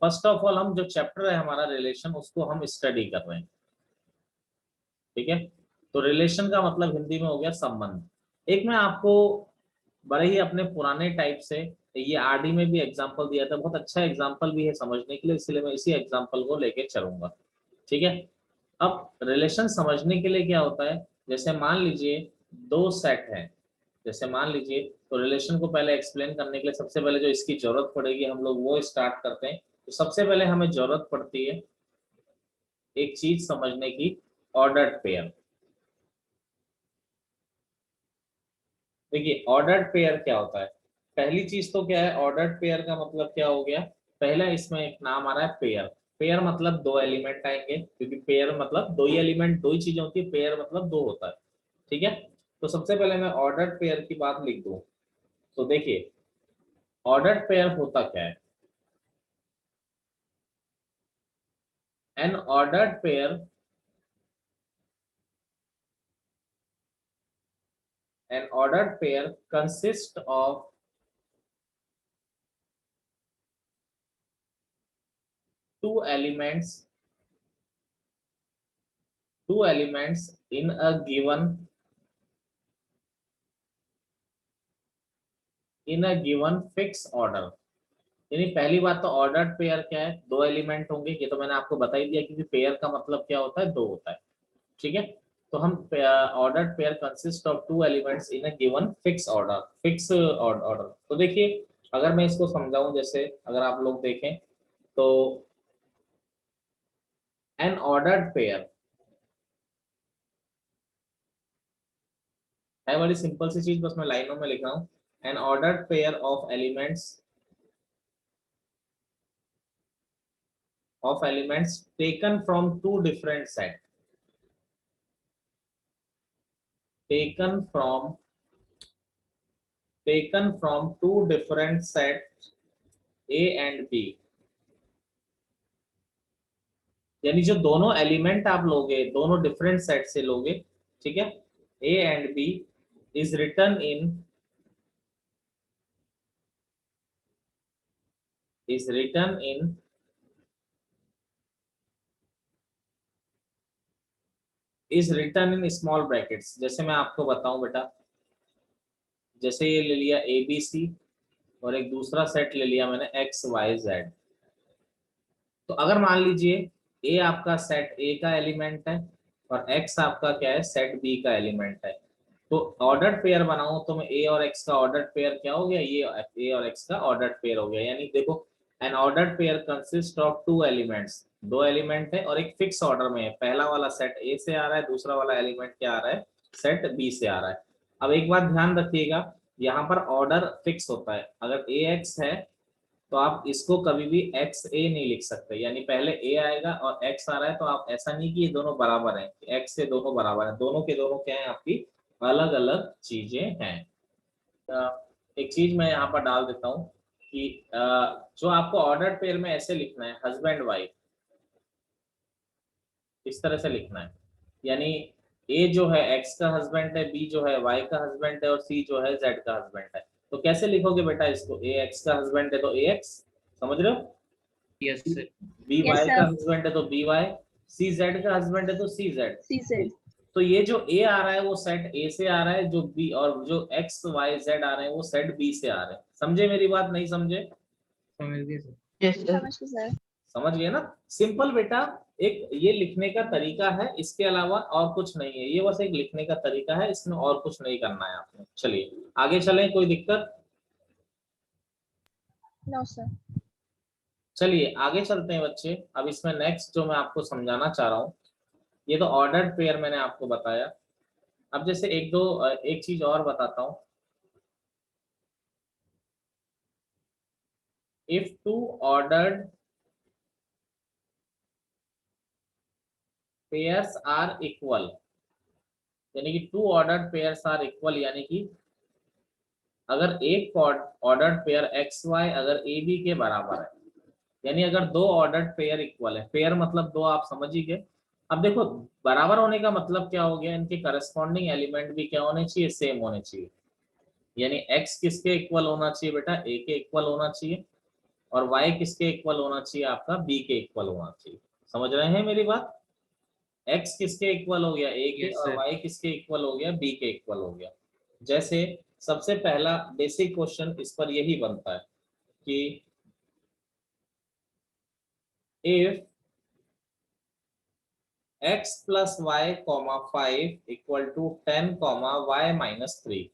First of all हम जो chapter है हमारा रिलेशन उसको हम स्टडी कर रहे हैं, ठीक है। तो रिलेशन का मतलब हिंदी में हो गया संबंध। एक मैं आपको बड़े ही अपने पुराने टाइप से, ये आरडी में भी एग्जांपल दिया था, बहुत अच्छा एग्जांपल भी है समझने के लिए, इसलिए मैं इसी एग्जांपल को लेके चलूंगा, ठीक है। अब रिलेशन समझने के लिए क्या होता है, जैसे मान लीजिए दो सेट है, जैसे मान लीजिए, तो रिलेशन को पहले एक्सप्लेन करने के लिए सबसे पहले जो इसकी जरूरत पड़ेगी हम लोग वो स्टार्ट करते हैं। तो सबसे पहले हमें जरूरत पड़ती है एक चीज समझने की, ऑर्डर्ड पेयर। देखिए ऑर्डर्ड पेयर क्या होता है, पहली चीज तो क्या है, ऑर्डर्ड पेयर का मतलब क्या हो गया, पहला इसमें एक नाम आ रहा है पेयर। पेयर मतलब दो एलिमेंट आएंगे, क्योंकि पेयर मतलब दो ही एलिमेंट, दो ही चीजें होती है, पेयर मतलब दो होता है, ठीक है। तो सबसे पहले मैं ऑर्डर्ड पेयर की बात लिख दूं, तो देखिए ऑर्डर्ड पेयर होता क्या है, N ordered pair, an ordered pair consists of two elements in a given fixed order। यानी पहली बात तो ऑर्डर्ड पेयर क्या है, दो एलिमेंट होंगे, ये तो मैंने आपको बता ही दिया, क्योंकि पेयर का मतलब क्या होता है, दो होता है, ठीक है। तो हम ordered pair consist of two elements in a given fix order. तो देखिए अगर मैं इसको समझाऊं, जैसे अगर आप लोग देखें तो एन ऑर्डर्ड पेयर है बड़ी सिंपल सी चीज, बस मैं लाइनों में लिख रहा हूँ, an ordered pair of elements taken from two different set, taken from two different sets A and B। यानी जो दोनों एलिमेंट आप लोगे दोनों डिफरेंट सेट से लोगे, ठीक है, A and B is return in is written in small brackets. जैसे मैं आपको बताऊं बेटा, जैसे ये ले लिया ए बी सी और एक दूसरा सेट ले लिया मैंने एक्स वाई जेड। तो अगर मान लीजिए ए आपका सेट ए का एलिमेंट है और एक्स आपका क्या है, सेट बी का एलिमेंट है, तो ऑर्डर्ड पेयर बनाऊं तो मैं ए और एक्स का ऑर्डर्ड पेयर क्या हो गया, ये ए और एक्स का ऑर्डर्ड पेयर हो गया। यानी देखो N ordered pair consist of two elements, दो एलिमेंट है और एक फिक्स ऑर्डर में है, पहला वाला सेट ए से आ रहा है, दूसरा वाला एलिमेंट क्या आ रहा है, सेट बी से आ रहा है। अब एक बात ध्यान रखिएगा, यहाँ पर ऑर्डर फिक्स होता है, अगर ए एक्स है तो आप इसको कभी भी एक्स ए नहीं लिख सकते, यानी पहले ए आएगा और एक्स आ रहा है तो आप ऐसा नहीं कि ये दोनों बराबर हैं, एक्स से दोनों बराबर हैं, दोनों के दोनों क्या है, आपकी अलग अलग चीजें हैं। एक चीज मैं यहाँ पर डाल देता हूँ कि जो आपको ऑर्डर्ड पेयर में ऐसे लिखना है, हस्बैंड वाइफ, इस तरह से लिखना है। यानी ए जो है एक्स का हस्बैंड है, बी जो है वाई का हस्बैंड है और सी जो है जेड का हस्बैंड है। तो कैसे लिखोगे बेटा इसको, ए एक्स का हस्बैंड है तो ए एक्स, समझ रहे हो, यस सर। बी वाई का हस्बैंड है तो बी वाई, सी जेड का हस्बैंड है तो सी जेड। तो ये जो ए आ रहा है वो सेट ए से आ रहा है, जो बी और जो एक्स वाई जेड आ रहे हैं वो सेट बी से आ रहे हैं। समझे मेरी बात, नहीं समझे? समझ गए सर। Yes sir. समझ गए ना, सिंपल बेटा। एक ये लिखने का तरीका है, इसके अलावा और कुछ नहीं है, ये बस एक लिखने का तरीका है, इसमें और कुछ नहीं करना है आपने। चलिए आगे चलें, कोई दिक्कत? No sir. चलिए आगे चलते हैं बच्चे। अब इसमें नेक्स्ट जो मैं आपको समझाना चाह रहा हूँ, ये तो ऑर्डर्ड पेयर मैंने आपको बताया। अब जैसे एक चीज और बताता हूँ, if two ordered pairs are equal, यानी कि two ordered pairs are equal, यानी कि अगर एक ऑर्डर्ड पेयर एक्स वाई अगर ए बी के बराबर है, यानी अगर दो ऑर्डर्ड पेयर इक्वल है, पेयर मतलब दो, आप समझ ही गए। अब देखो बराबर होने का मतलब क्या हो गया, इनके करस्पॉन्डिंग एलिमेंट भी क्या होने चाहिए, सेम होने चाहिए। यानी एक्स किसके इक्वल होना चाहिए बेटा, ए के इक्वल होना चाहिए और y किसके इक्वल होना चाहिए, आपका b के इक्वल होना चाहिए। समझ रहे हैं मेरी बात? x किसके इक्वल हो गया, a के, Yes, और sir. y किसके इक्वल हो गया, b के इक्वल हो गया। जैसे सबसे पहला बेसिक क्वेश्चन इस पर यही बनता है कि if x plus y, 5 equal to 10, y minus 3,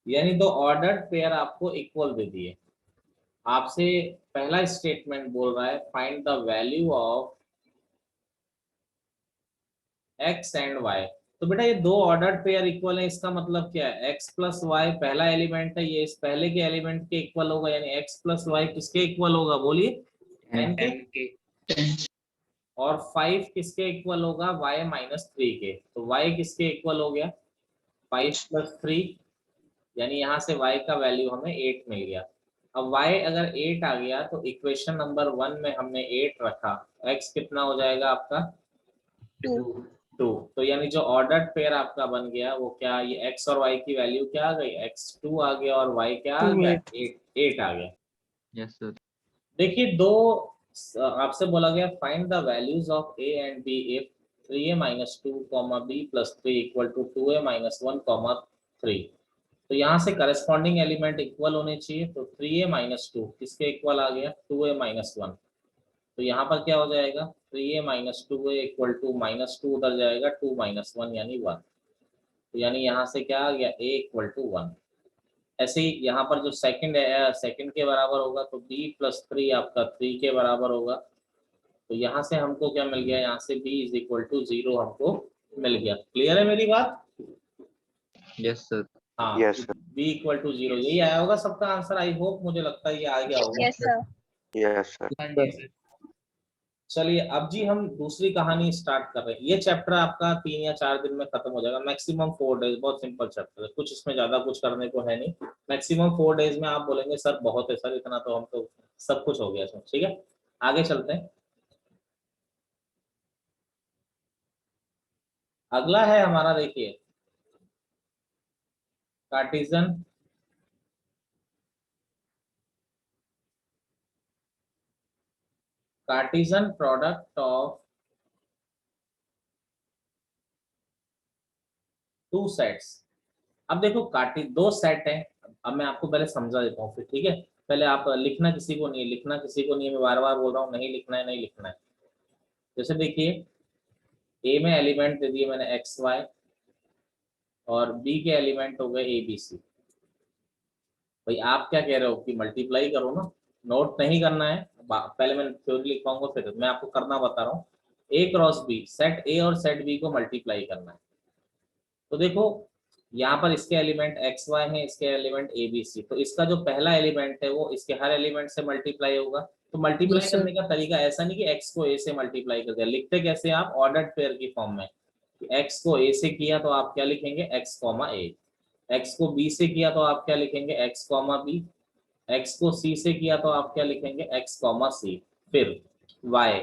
यानी दो ऑर्डर्ड पेयर आपको इक्वल दे दिए। आपसे पहला स्टेटमेंट बोल रहा है find the value of x and y। तो बेटा ये दो ऑर्डर्ड पेयर इक्वल है, इसका मतलब क्या है, x प्लस वाई पहला एलिमेंट है, ये इस पहले के एलिमेंट के इक्वल होगा, यानी x प्लस वाई किसके इक्वल होगा, बोलिए 10 के। 10K. और 5 किसके इक्वल होगा, y माइनस 3 के। तो y किसके इक्वल हो गया, 5 प्लस 3, यानी यहाँ से y का वैल्यू हमें 8 मिल गया। अब y अगर 8 आ गया तो इक्वेशन नंबर 1 में हमने 8 रखा, x कितना हो जाएगा आपका 2. 2। तो यानी जो ऑर्डर्ड पेयर आपका बन गया वो क्या, ये x और y की वैल्यू क्या आ गई, x 2 आ गया और y क्या आ गया, 8 आ गया। Yes, sir. देखिए दो आपसे बोला गया find the values of a and b if 3a minus 2 b plus 3 equal to 2a minus 1 3। तो यहाँ से करस्पॉन्डिंग एलिमेंट इक्वल होने चाहिए, तो 3a माइनस 2 किसके इक्वल आ गया, 2a माइनस 1। तो यहाँ पर क्या हो जाएगा, 3a minus 2a equal to minus 2 उधर जाएगा, 2 माइनस 1 यानी 1। तो यानी यहाँ से क्या आ गया, a इक्वल टू 1। ऐसे ही यहाँ पर जो सेकंड है, सेकंड के बराबर होगा तो b प्लस 3 आपका 3 के बराबर होगा। तो यहाँ से हमको क्या मिल गया, यहाँ से b इज इक्वल टू 0 हमको मिल गया। क्लियर है मेरी बात? Yes, sir. हाँ, yes sir, b equal to 0, यही आया होगा सबका आंसर, आई होप, मुझे लगता है ये आ गया होगा। Yes, sir. Yes sir. हाँ जी सर. चलिए अब जी हम दूसरी कहानी स्टार्ट कर रहे हैं। ये चैप्टर आपका 3 या 4 दिन में खत्म हो जाएगा, मैक्सिमम 4 डेज। बहुत सिंपल चैप्टर है, कुछ इसमें ज्यादा कुछ करने को है नहीं। मैक्सिमम 4 डेज में आप बोलेंगे सर बहुत है सर, इतना तो हम तो सब कुछ हो गया इसमें। ठीक है, आगे चलते हैं। अगला है हमारा, देखिए Cartesian product of two sets. अब देखो दो सेट हैं। अब मैं आपको पहले समझा देता हूँ फिर, ठीक है? पहले आप लिखना किसी को नहीं है, लिखना किसी को नहीं है, मैं बार बार बोल रहा हूँ, नहीं लिखना है, नहीं लिखना है। जैसे देखिए ए में एलिमेंट दे दिए मैंने एक्स वाई, और बी के एलिमेंट हो गए ए बी सी। भाई आप क्या कह रहे हो कि मल्टीप्लाई करो ना, नोट नहीं करना है। पहले मैं थ्योरी लिखवाऊंगा, फिर मैं आपको करना बता रहा हूँ। ए क्रॉस बी, सेट ए और सेट बी को मल्टीप्लाई करना है। तो देखो यहाँ पर इसके एलिमेंट एक्स वाई हैं, इसके एलिमेंट ए बी सी। तो इसका जो पहला एलिमेंट है वो इसके हर एलिमेंट से मल्टीप्लाई होगा। तो मल्टीप्लाई करने का तरीका ऐसा नहीं कि एक्स को ए से मल्टीप्लाई कर दिया, लिखते कैसे आप, ऑर्डर्ड पेयर की फॉर्म में। एक्स को ए से किया तो आप क्या लिखेंगे, एक्स कॉमा ए। एक्स को बी से किया तो आप क्या लिखेंगे, एक्स कॉमा बी। एक्स को सी से किया तो आप क्या लिखेंगे, एक्स कॉमा सी। फिर वाई,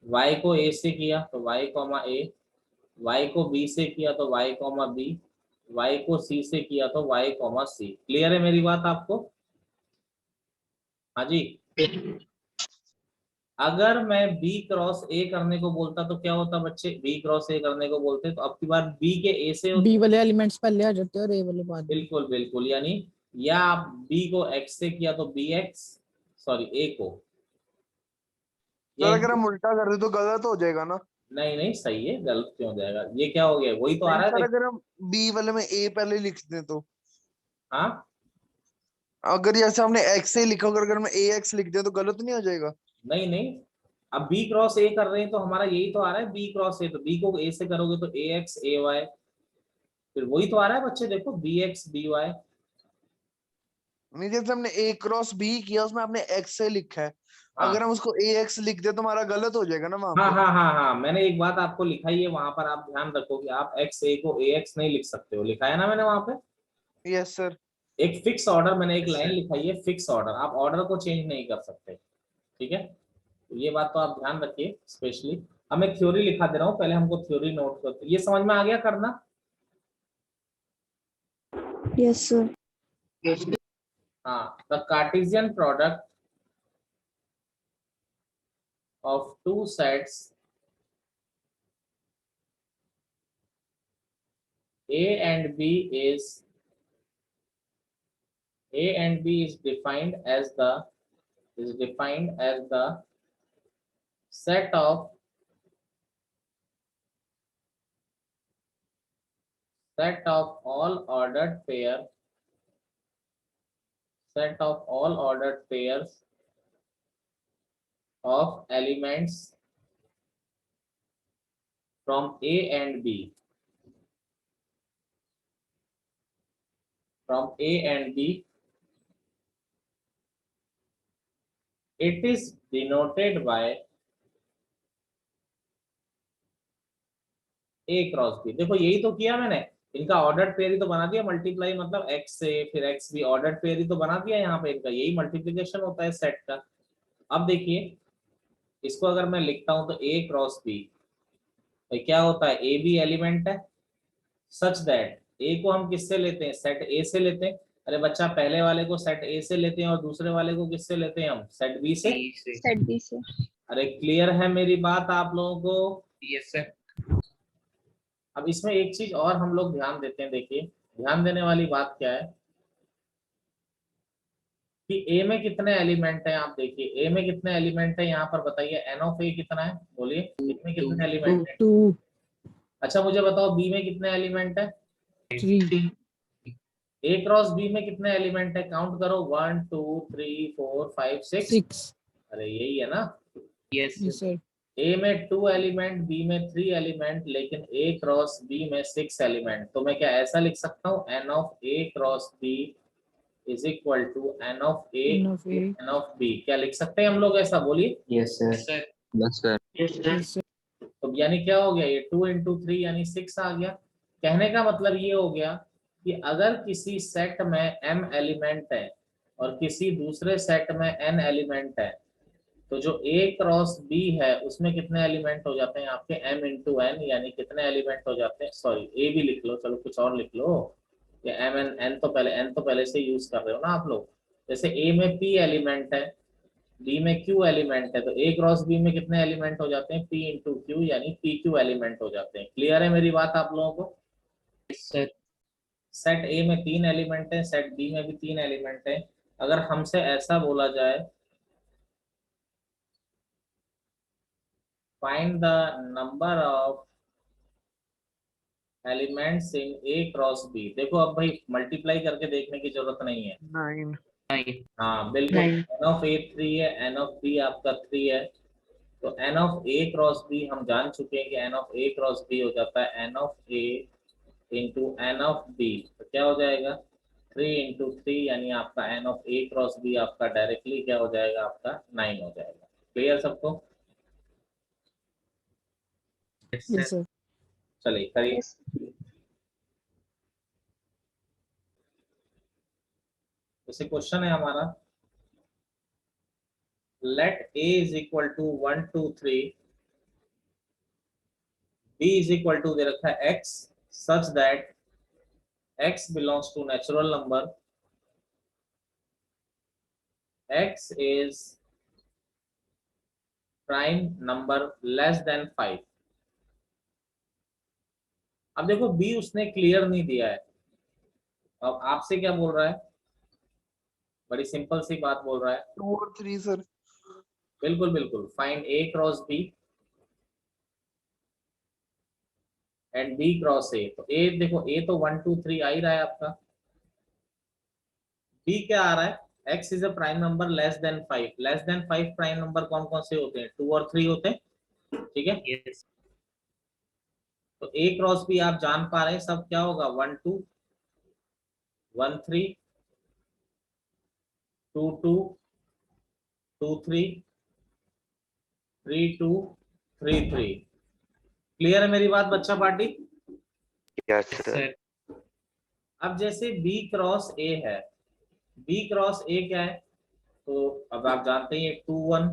वाई को ए से किया तो वाई कॉमा ए, वाई को बी से किया तो वाई कॉमा बी, वाई को सी से किया तो वाई कॉमा सी। क्लियर है मेरी बात आपको? हाँ जी। अगर मैं बी क्रॉस ए करने को बोलता तो क्या होता बच्चे, बी क्रॉस ए करने को बोलते तो अब की बार बी के ए से होते। बी वाले एलिमेंट्स पहले आ जाते हैं और ए वाले बाद में। बिल्कुल बिल्कुल, यानी या आप बी को एक्स से किया तो बी एक्स, सॉरी ए को, सर अगर हम उल्टा कर दे तो गलत हो जाएगा ना? नहीं नहीं सही है, गलत क्यों हो जाएगा, ये क्या हो गया, वही तो आ नहीं रहा सर, है। अगर हम बी वाले में ए पहले लिख दें तो, हाँ अगर जैसे हमने एक्स से लिखा होगा, अगर हम ए एक्स लिख दें तो गलत नहीं हो जाएगा? नहीं नहीं, अब बी क्रॉस ए कर रहे हैं तो हमारा यही तो आ रहा है, बी क्रॉस ए। तो बी को ए से करोगे तो ए एक्स ए वाई, फिर वही तो आ रहा है बच्चे, देखो बी एक्स बी वाई। नहीं, जैसे हमने ए क्रॉस बी किया उसमें आपने एक्स से लिखा है, हाँ अगर हम उसको ए एक्स लिख दे तो हमारा गलत हो जाएगा ना वहां हाँ पे? हाँ हाँ हाँ, मैंने एक बात आपको लिखाई है वहां पर, आप ध्यान रखो कि आप एक्स ए को ए एक्स नहीं लिख सकते हो, लिखा है ना मैंने वहां पे। Yes sir. एक फिक्स ऑर्डर, मैंने एक Yes, लाइन sir. लिखाई है, फिक्स ऑर्डर, आप ऑर्डर को चेंज नहीं कर सकते। ठीक है, तो ये बात तो आप ध्यान रखिए स्पेशली। अब मैं थ्योरी लिखा दे रहा हूँ, पहले हमको थ्योरी नोट करते, ये समझ में आ गया करना? Yes, sir. Yes, sir. हाँ, the Cartesian product of two sets A and B is defined as the set of all ordered pairs of elements from A and B. It is denoted by A cross B. देखो यही तो किया मैंने, इनका ordered pair ही तो बना दिया, multiply मतलब x से फिर x भी ऑर्डर्ड पेयर ही तो बना दिया यहाँ पे, इनका यही मल्टीप्लिकेशन होता है सेट का। अब देखिए इसको अगर मैं लिखता हूं तो A क्रॉस B, तो क्या होता है, ए बी एलिमेंट है सच दैट ए को हम किससे लेते हैं, सेट ए से लेते हैं। अरे बच्चा पहले वाले को सेट ए से लेते हैं और दूसरे वाले को किससे लेते हैं, हम सेट बी से। सेट बी से। अरे क्लियर है मेरी बात आप लोगों को? Yes sir. अब इसमें एक चीज और हम लोग ध्यान देते हैं, देखिए ध्यान देने वाली बात क्या है कि ए में कितने एलिमेंट हैं, आप देखिए ए में कितने एलिमेंट है यहाँ पर बताइए, एन ऑफ ए कितना है, बोलिए इसमें कितने एलिमेंट है। 2 अच्छा मुझे बताओ बी में कितने एलिमेंट है, 3 ए क्रॉस बी में कितने एलिमेंट है, काउंट करो 1 2 3 4 5 6। 6 अरे यही है ना, यस yes sir ए में 2 एलिमेंट, बी में 3 एलिमेंट, लेकिन ए क्रॉस बी में 6 एलिमेंट। तो मैं क्या ऐसा लिख सकता हूँ, N of A cross B is equal to N of A N of A N of B, क्या लिख सकते हैं हम लोग ऐसा, बोलिए। Yes sir. Yes sir. yes sir तो यानी क्या हो गया, ये 2 इंटू 3 यानी 6 आ गया। कहने का मतलब ये हो गया कि अगर किसी सेट में m एलिमेंट है और किसी दूसरे सेट में n एलिमेंट है, तो जो a क्रॉस b है उसमें कितने एलिमेंट हो जाते हैं आपके, m इंटू n, यानी कितने एलिमेंट हो जाते हैं, सॉरी a भी लिख लो, चलो कुछ और लिख लो, ये m n तो पहले से यूज कर रहे हो ना आप लोग। जैसे a में p एलिमेंट है, बी में क्यू एलिमेंट है, तो ए क्रॉस बी में कितने एलिमेंट हो जाते हैं, पी इंटू क्यू, यानी पी क्यू एलिमेंट हो जाते हैं। क्लियर है मेरी बात आप लोगों को? सर। सेट ए में 3 एलिमेंट है, सेट बी में भी 3 एलिमेंट है। अगर हमसे ऐसा बोला जाए find the number of elements in A cross B, देखो अब भाई मल्टीप्लाई करके देखने की जरूरत नहीं है। 9 हाँ बिल्कुल, एन ऑफ ए 3 है, एन ऑफ बी आपका 3 है, तो N of A cross B हम जान चुके हैं कि N of A cross B हो जाता है N of A into N of B, तो क्या हो जाएगा 3 इंटू 3, यानी आपका N of A cross B आपका डायरेक्टली क्या हो जाएगा, आपका 9 हो जाएगा। क्लियर सबको? yes sir चलिए करिए। जैसे क्वेश्चन है हमारा, let a is equal to 1 2 3, b is equal to दे रखा है x, such that x belongs to natural number, x is prime number less than 5। अब देखो b उसने क्लियर नहीं दिया है, अब आपसे क्या बोल रहा है, बड़ी सिंपल सी बात बोल रहा है, 2 और 3 सर। बिल्कुल बिल्कुल, find a cross b and b cross a। तो a देखो a तो 1 2 3 आ ही रहा है आपका, b क्या आ रहा है, x is a prime number less than 5। Less than 5 prime number कौन कौन से होते हैं, 2 और 3 होते हैं, ठीक है। यस। तो a क्रॉस b आप जान पा रहे हैं सब क्या होगा, 1 2 1 3 2 2 2 3 3 2 3 3। क्लियर है मेरी बात बच्चा पार्टी? Yes sir. अब जैसे b क्रॉस a है, b क्रॉस a क्या है, तो अब आप जानते हैं 2 1,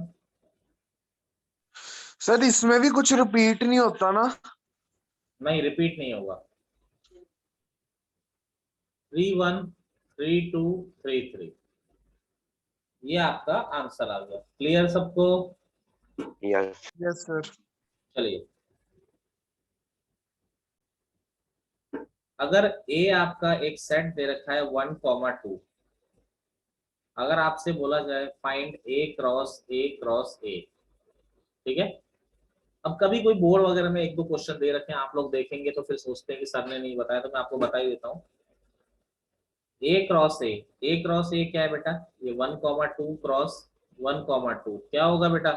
सर इसमें भी कुछ रिपीट नहीं होता ना? नहीं रिपीट नहीं होगा, 3 1 3 2 3 3, ये आपका आंसर आ गया। क्लियर सबको? Yes. Yes sir. चलिए, अगर ए आपका एक सेट दे रखा है 1,2, अगर आपसे बोला जाए फाइंड ए क्रॉस ए, ठीक है। अब कभी कोई बोर्ड वगैरह में एक दो क्वेश्चन दे रखे हैं, आप लोग देखेंगे तो फिर सोचते हैं कि सर ने नहीं बताया, तो मैं आपको बता ही देता हूँ। ए क्रॉस ए क्या है बेटा, ये 1,2 क्रॉस 1,2 क्या होगा बेटा,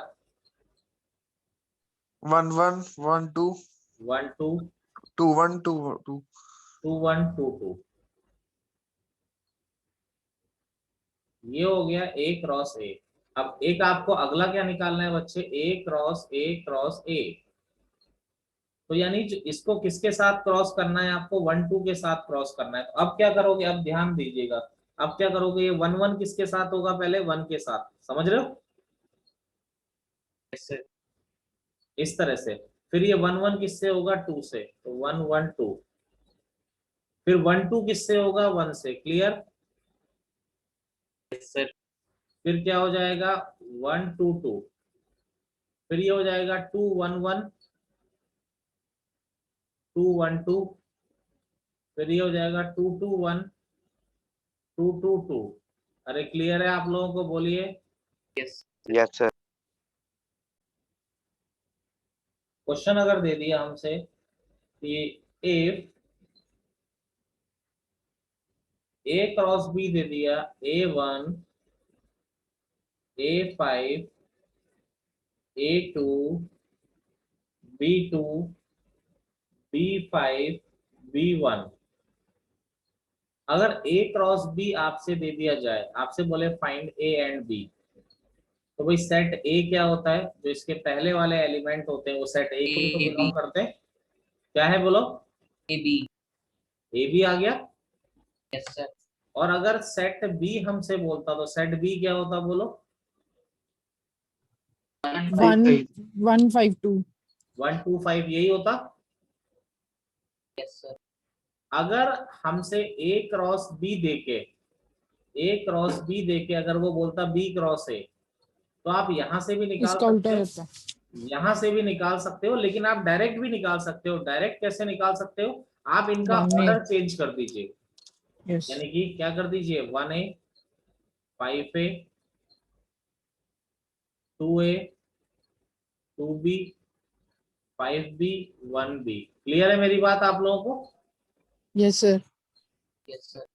1 1 1 2 1 2 2 1 2 2 2 1 2 2, ये हो गया ए क्रॉस ए। अब एक आपको अगला क्या निकालना है बच्चे, ए क्रॉस ए, तो यानी जो इसको किसके साथ क्रॉस करना है आपको, 1 2 के साथ क्रॉस करना है। तो अब क्या करोगे, अब ध्यान दीजिएगा, अब क्या करोगे, ये 1 1 किसके साथ होगा, पहले 1 के साथ, समझ रहे हो, Yes, sir. इस तरह से। फिर ये 1 1 किससे होगा, 2 से, तो 1 1 2, फिर 1 2 किससे होगा, 1 से, क्लियर। Yes, sir. फिर क्या हो जाएगा, 1 2 2, फिर ये हो जाएगा 2 1 1 2 1 2, फिर ये हो जाएगा 2 2 1 2 2 2। अरे क्लियर है आप लोगों को, बोलिए। Yes. Yes, sir. क्वेश्चन अगर दे दिया हमसे कि इफ ए क्रॉस बी दे दिया, A1 A5 A2 B2 B5 B1, अगर ए क्रॉस बी आपसे दे दिया जाए, आपसे बोले फाइंड ए एंड बी, तो भाई सेट ए क्या होता है, जो इसके पहले वाले एलिमेंट होते हैं वो सेट ए को भी तो A, बिलोंग B. करते हैं, क्या है बोलो, A, B. ए भी आ गया। Yes, sir. और अगर सेट बी हमसे बोलता तो सेट बी क्या होता बोलो, 1 1 5 1 5 2 1 2 5 यही होता। Yes, sir. अगर हमसे ए क्रॉस बी देके अगर वो बोलता बी क्रॉस ए, तो आप यहां से भी निकाल इसका उल्टा सकते हो, रहता है। यहां से भी निकाल सकते हो, लेकिन आप डायरेक्ट भी निकाल सकते हो। डायरेक्ट कैसे निकाल सकते हो, आप इनका 1A ऑर्डर चेंज कर दीजिए, यस यानी कि क्या कर दीजिए, 1A 5A 2A 2B 5B 1B। Clear है मेरी बात आप लोगों को। Yes sir. Yes, sir.